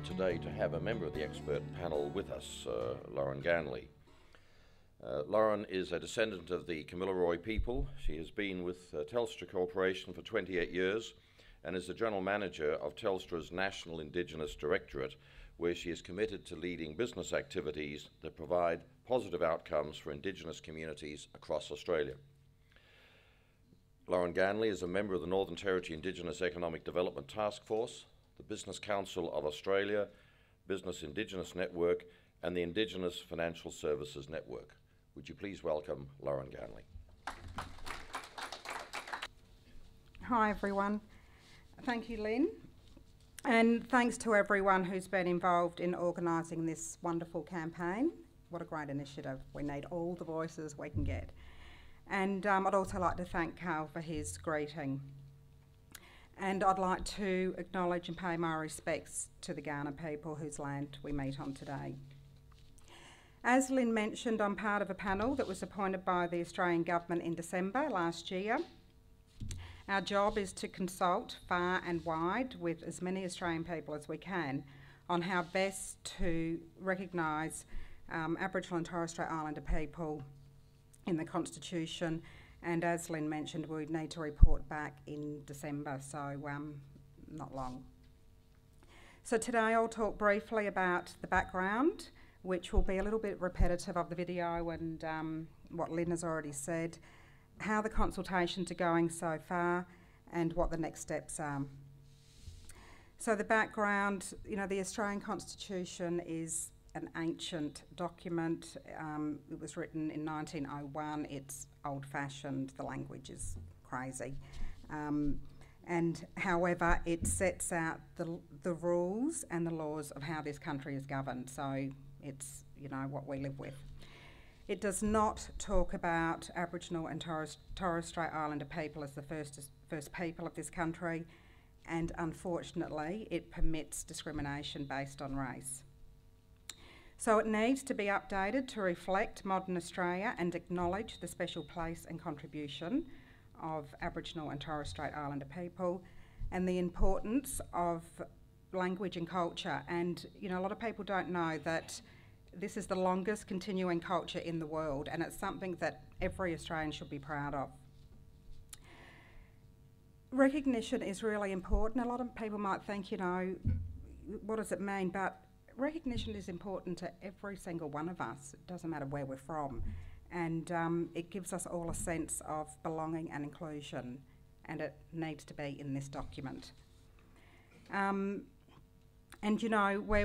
honoured today to have a member of the expert panel with us, Lauren Ganley. Lauren is a descendant of the Kamilaroi people. She has been with Telstra Corporation for 28 years and is the General Manager of Telstra's National Indigenous Directorate, where she is committed to leading business activities that provide positive outcomes for Indigenous communities across Australia. Lauren Ganley is a member of the Northern Territory Indigenous Economic Development Task Force, the Business Council of Australia, Business Indigenous Network, and the Indigenous Financial Services Network. Would you please welcome Lauren Ganley? Hi everyone. Thank you, Lynn. And thanks to everyone who's been involved in organising this wonderful campaign. What a great initiative. We need all the voices we can get. And I'd also like to thank Carl for his greeting. And I'd like to acknowledge and pay my respects to the Kaurna people whose land we meet on today. As Lynn mentioned, I'm part of a panel that was appointed by the Australian Government in December last year. Our job is to consult far and wide with as many Australian people as we can on how best to recognise Aboriginal and Torres Strait Islander people in the Constitution, and as Lynn mentioned, we need to report back in December, so not long. So today I'll talk briefly about the background, which will be a little bit repetitive of the video and what Lynn has already said, how the consultations are going so far, and what the next steps are. So the background, the Australian Constitution is an ancient document. It was written in 1901. It's old-fashioned. The language is crazy. And however, it sets out the rules and the laws of how this country is governed. So it's, what we live with. It does not talk about Aboriginal and Torres Strait Islander people as the first people of this country. And unfortunately, it permits discrimination based on race. So it needs to be updated to reflect modern Australia and acknowledge the special place and contribution of Aboriginal and Torres Strait Islander people and the importance of language and culture. And, a lot of people don't know that this is the longest continuing culture in the world, and it's something that every Australian should be proud of. Recognition is really important. A lot of people might think, what does it mean? But recognition is important to every single one of us. It doesn't matter where we're from. And it gives us all a sense of belonging and inclusion, and it needs to be in this document. We're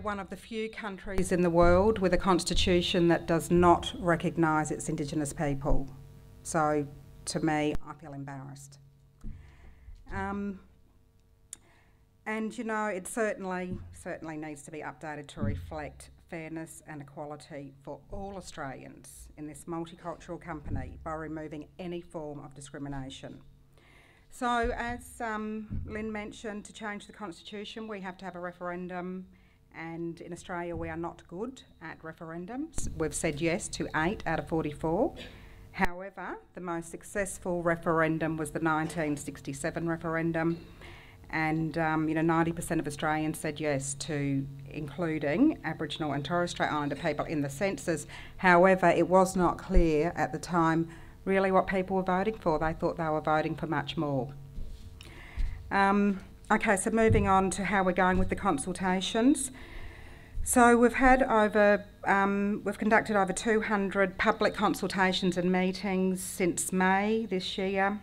one of the few countries in the world with a constitution that does not recognise its Indigenous people. So, to me, I feel embarrassed. It certainly needs to be updated to reflect fairness and equality for all Australians in this multicultural company by removing any form of discrimination. So, as Lynn mentioned, to change the Constitution, we have to have a referendum, and in Australia we are not good at referendums. We've said yes to 8 out of 44. However, the most successful referendum was the 1967 referendum, and 90% of Australians said yes to including Aboriginal and Torres Strait Islander people in the census. However, it was not clear at the time really what people were voting for. They thought they were voting for much more. Okay, so moving on to how we're going with the consultations. So we've conducted over 200 public consultations and meetings since May this year,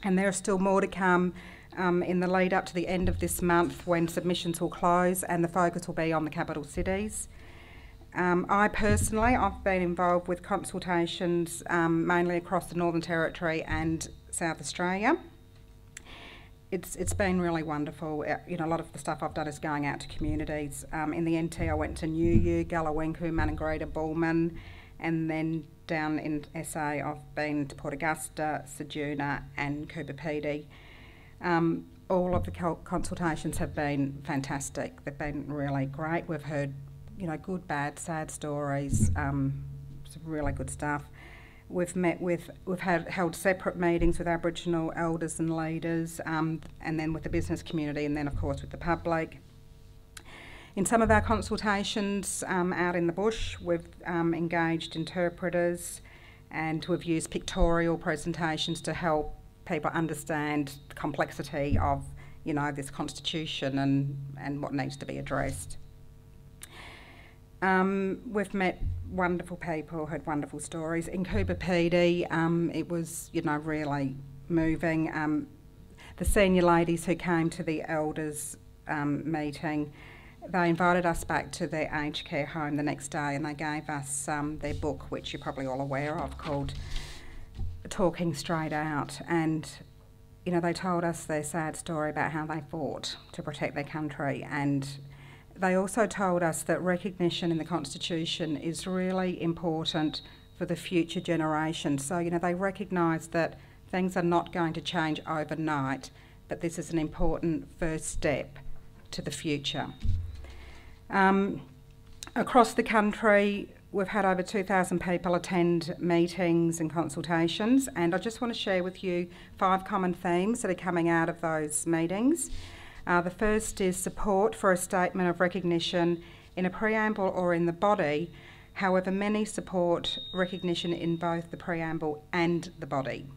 and there are still more to come in the lead up to the end of this month when submissions will close and the focus will be on the capital cities. I've been involved with consultations mainly across the Northern Territory and South Australia. It's been really wonderful. A lot of the stuff I've done is going out to communities. In the NT I went to Newuw, Galawenku, Maningrida, Bullman, and then down in SA I've been to Port Augusta, Ceduna and Coober Pedy. All of the consultations have been fantastic. They've been really great. We've heard good, bad, sad stories, some really good stuff. We've held separate meetings with Aboriginal elders and leaders, and then with the business community, and then of course with the public. In some of our consultations out in the bush, we've engaged interpreters and we've used pictorial presentations to help people understand the complexity of, you know, this constitution and what needs to be addressed. We've met wonderful people, heard wonderful stories. In Coober PD, it was, you know, really moving. The senior ladies who came to the elders meeting, they invited us back to their aged care home the next day and they gave us their book, which you're probably all aware of, called Talking Straight Out. And, you know, they told us their sad story about how they fought to protect their country, and they also told us that recognition in the Constitution is really important for the future generations. So, you know, they recognise that things are not going to change overnight, but this is an important first step to the future. Across the country, we've had over 2,000 people attend meetings and consultations, and I just want to share with you 5 common themes that are coming out of those meetings. The first is support for a statement of recognition in a preamble or in the body. However, many support recognition in both the preamble and the body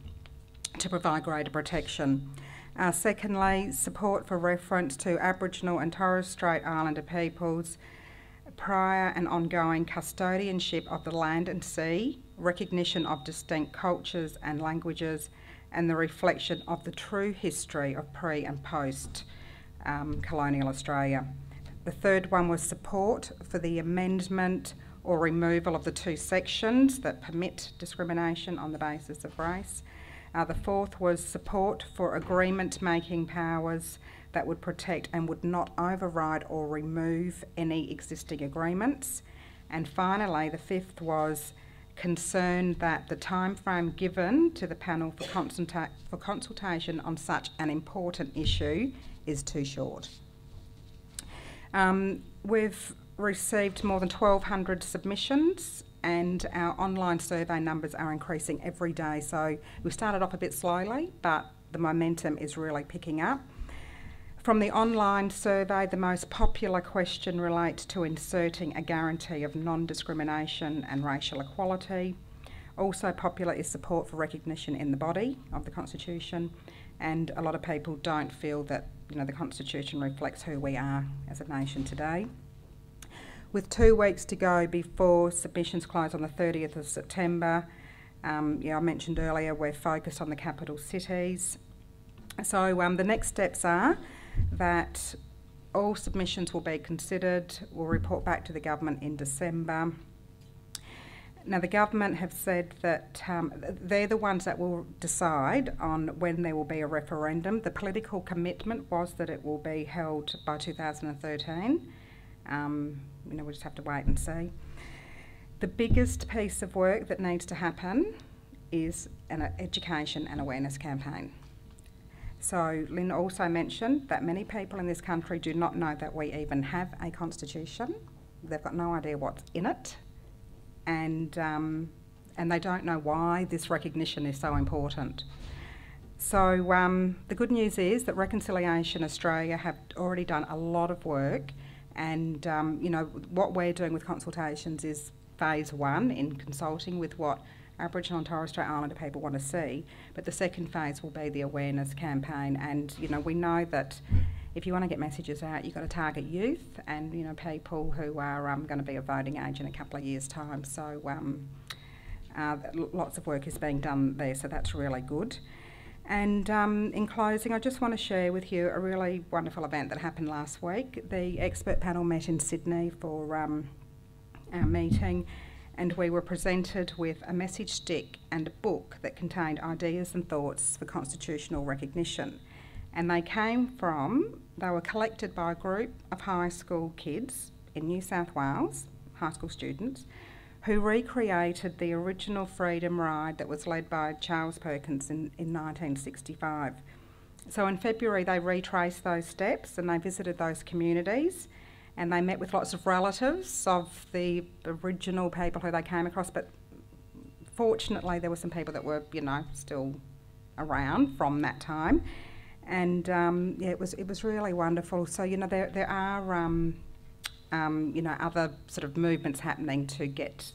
to provide greater protection. Secondly, support for reference to Aboriginal and Torres Strait Islander peoples' prior and ongoing custodianship of the land and sea, recognition of distinct cultures and languages, and the reflection of the true history of pre- and post-colonial Australia. The third one was support for the amendment or removal of the 2 sections that permit discrimination on the basis of race. The fourth was support for agreement-making powers that would protect and would not override or remove any existing agreements. And finally, the fifth was concern that the timeframe given to the panel for consultation on such an important issue is too short. We've received more than 1,200 submissions, and our online survey numbers are increasing every day. So we started off a bit slowly, but the momentum is really picking up. From the online survey, the most popular question relates to inserting a guarantee of non-discrimination and racial equality. Also popular is support for recognition in the body of the Constitution, and a lot of people don't feel that, you know, the Constitution reflects who we are as a nation today. With 2 weeks to go before submissions close on the 30th of September, I mentioned earlier we're focused on the capital cities. So the next steps are that all submissions will be considered. We'll report back to the government in December. Now, the government have said that they're the ones that will decide on when there will be a referendum. The political commitment was that it will be held by 2013. We'll just have to wait and see. The biggest piece of work that needs to happen is an education and awareness campaign. So Lynn also mentioned that many people in this country do not know that we even have a constitution. They've got no idea what's in it, and they don't know why this recognition is so important. So the good news is that Reconciliation Australia have already done a lot of work, and what we're doing with consultations is phase 1 in consulting with what Aboriginal and Torres Strait Islander people want to see, but the second phase will be the awareness campaign. And we know that if you want to get messages out, you've got to target youth and people who are going to be of voting age in a couple of years' time. So lots of work is being done there, so that's really good. And in closing, I just want to share with you a really wonderful event that happened last week. The expert panel met in Sydney for our meeting, and we were presented with a message stick and a book that contained ideas and thoughts for constitutional recognition. And they were collected by a group of high school kids in New South Wales, high school students, who recreated the original freedom ride that was led by Charles Perkins in 1965. So in February they retraced those steps and they visited those communities, and they met with lots of relatives of the original people who they came across, but fortunately there were some people that were, still around from that time. And it was really wonderful. So, there are other sort of movements happening to get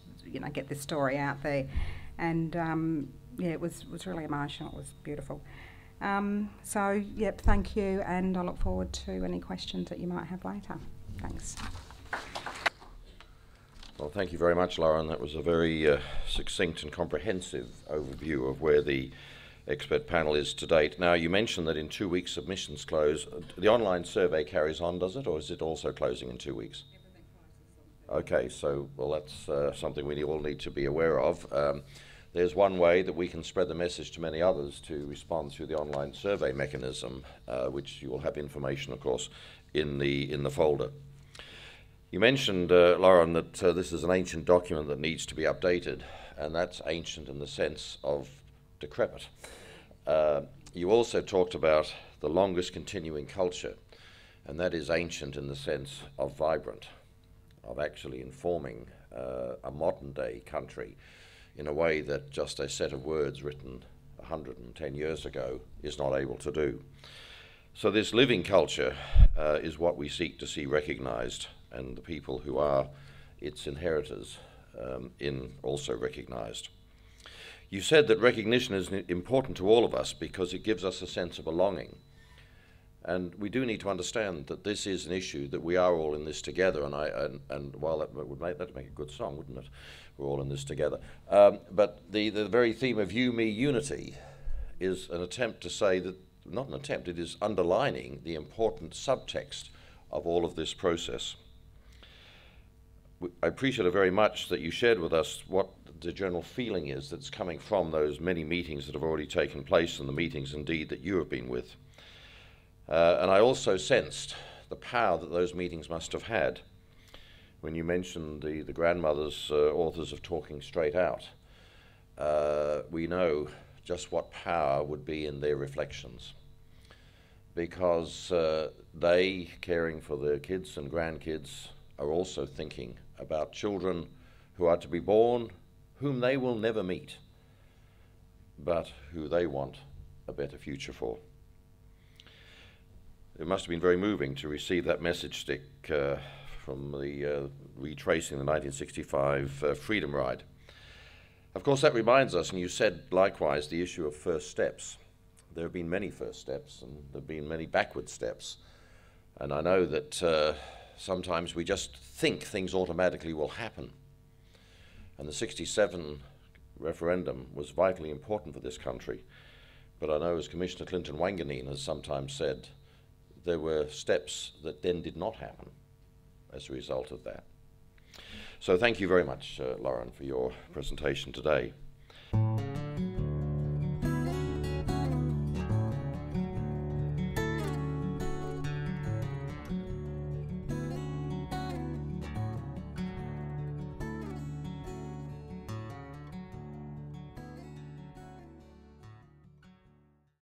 this story out there. And it was really emotional. It was beautiful. So, thank you, and I look forward to any questions that you might have later. Thanks. Well, thank you very much, Lauren. That was a very succinct and comprehensive overview of where the expert panel is to date. Now, you mentioned that in 2 weeks submissions close. The online survey carries on, does it, or is it also closing in 2 weeks? Okay, so, well, that's something we all need to be aware of. There's one way that we can spread the message to many others to respond through the online survey mechanism, which you will have information, of course, in the folder. You mentioned, Lauren, that this is an ancient document that needs to be updated, and that's ancient in the sense of decrepit. You also talked about the longest continuing culture, and that is ancient in the sense of vibrant, of actually informing a modern day country in a way that just a set of words written 110 years ago is not able to do. So this living culture is what we seek to see recognised, and the people who are its inheritors also recognised. You said that recognition is important to all of us because it gives us a sense of belonging. And we do need to understand that this is an issue, that we are all in this together. And while that would make a good song, wouldn't it? We're all in this together. But the very theme of you, me, unity is an attempt to say that, not an attempt, it is underlining the important subtext of all of this process. I appreciate it very much that you shared with us what the general feeling is that's coming from those many meetings that have already taken place, and the meetings indeed that you have been with. And I also sensed the power that those meetings must have had. When you mentioned the grandmothers, authors of Talking Straight Out, we know just what power would be in their reflections. Because they, caring for their kids and grandkids, are also thinking about children who are to be born, whom they will never meet, but who they want a better future for. It must have been very moving to receive that message stick from the retracing the 1965 Freedom Ride. Of course, that reminds us, and you said likewise, the issue of first steps. There have been many first steps, and there have been many backward steps. And I know that sometimes we just think things automatically will happen. And the 67 referendum was vitally important for this country. But I know, as Commissioner Clinton Wanganeen has sometimes said, there were steps that then did not happen as a result of that. So thank you very much, Lauren, for your presentation today.